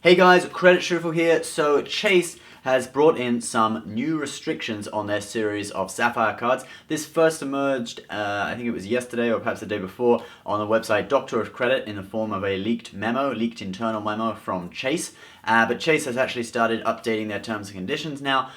Hey guys, Credit Truthful here. So Chase has brought in some new restrictions on their series of Sapphire cards. This first emerged, I think it was yesterday or perhaps the day before, on the website Doctor of Credit in the form of a leaked internal memo from Chase. But Chase has actually started updating their terms and conditions now,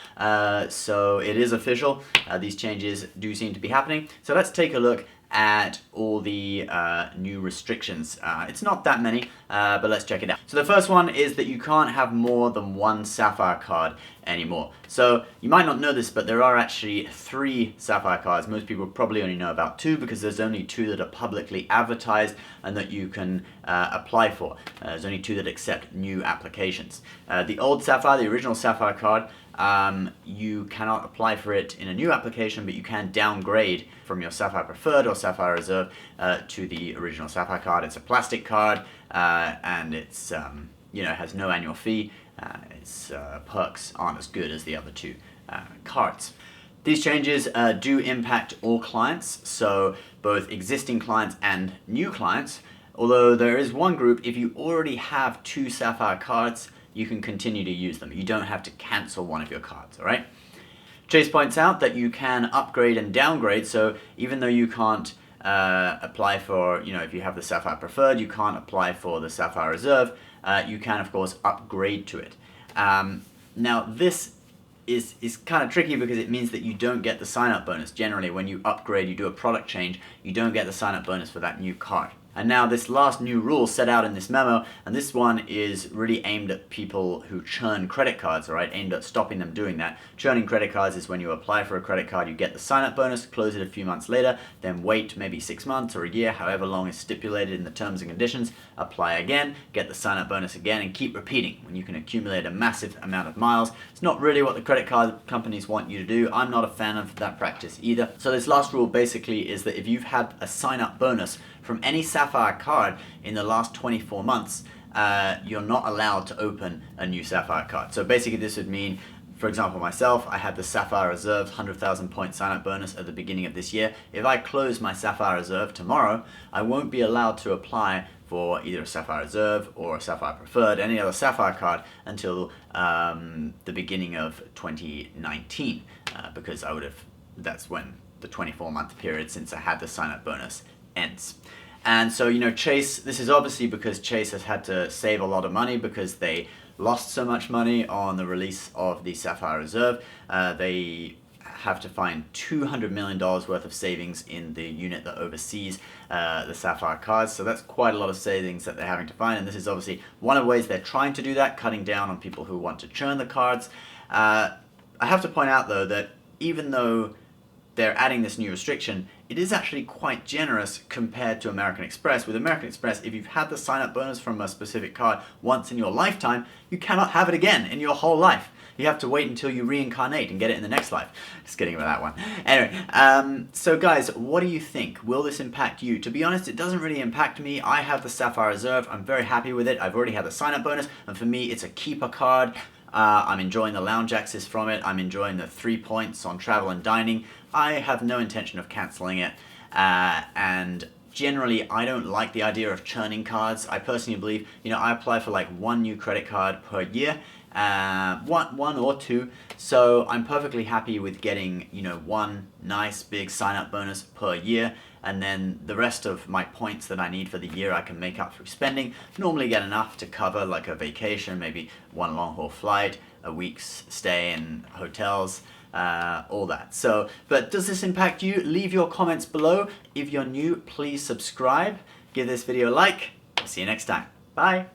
so it is official. These changes do seem to be happening. So let's take a look at all the new restrictions. It's not that many, but let's check it out. So the first one is that you can't have more than one Sapphire card anymore. So you might not know this, but there are actually 3 Sapphire cards. Most people probably only know about 2 because there's only 2 that are publicly advertised and that you can apply for. There's only 2 that accept new applications. The old Sapphire, the original Sapphire card, you cannot apply for it in a new application, but you can downgrade from your Sapphire Preferred or Sapphire Reserve to the original Sapphire card. It's a plastic card, and it's has no annual fee. Its perks aren't as good as the other 2 cards. These changes do impact all clients, so both existing clients and new clients. Although there is one group, if you already have 2 Sapphire cards, you can continue to use them. You don't have to cancel one of your cards, all right? Chase points out that you can upgrade and downgrade, so even though you can't apply for, if you have the Sapphire Preferred, you can't apply for the Sapphire Reserve, you can, of course, upgrade to it. Now, this is kind of tricky because it means that you don't get the sign-up bonus. Generally, when you upgrade, you do a product change, you don't get the sign-up bonus for that new card. And now this last new rule set out in this memo, and this one is really aimed at people who churn credit cards, all right, aimed at stopping them doing that. Churning credit cards is when you apply for a credit card, you get the sign-up bonus, close it a few months later, then wait maybe 6 months or a year, however long is stipulated in the terms and conditions, apply again, get the sign-up bonus again, and keep repeating when you can accumulate a massive amount of miles. It's not really what the credit card companies want you to do. I'm not a fan of that practice either. So this last rule basically is that if you've had a sign-up bonus from any Sapphire card in the last 24 months, you're not allowed to open a new Sapphire card. So basically this would mean, for example, myself, I had the Sapphire Reserve 100,000 point sign-up bonus at the beginning of this year. If I close my Sapphire Reserve tomorrow, I won't be allowed to apply for either a Sapphire Reserve or a Sapphire Preferred, any other Sapphire card, until the beginning of 2019, because that's when the 24-month period since I had the sign-up bonus ends. And so, Chase, this is obviously because Chase has had to save a lot of money because they lost so much money on the release of the Sapphire Reserve. They have to find $200 million worth of savings in the unit that oversees the Sapphire cards. So that's quite a lot of savings that they're having to find. And this is obviously one of the ways they're trying to do that, cutting down on people who want to churn the cards. I have to point out, though, that even though they're adding this new restriction, it is actually quite generous compared to American Express. With American Express, if you've had the sign-up bonus from a specific card once in your lifetime, you cannot have it again in your whole life. You have to wait until you reincarnate and get it in the next life. Just kidding about that one. Anyway, so guys, what do you think? Will this impact you? To be honest, it doesn't really impact me. I have the Sapphire Reserve. I'm very happy with it. I've already had the sign-up bonus, and for me, it's a keeper card. I'm enjoying the lounge access from it. I'm enjoying the 3 points on travel and dining. I have no intention of cancelling it, and generally I don't like the idea of churning cards. I personally believe, I apply for like 1 new credit card per year, one or 2, so I'm perfectly happy with getting 1 nice big sign-up bonus per year, and then the rest of my points that I need for the year I can make up through spending. Normally get enough to cover like a vacation, maybe 1 long-haul flight, a week's stay in hotels, all that. So, but does this impact you? Leave your comments below. If you're new, please subscribe, give this video a like. See you next time. Bye.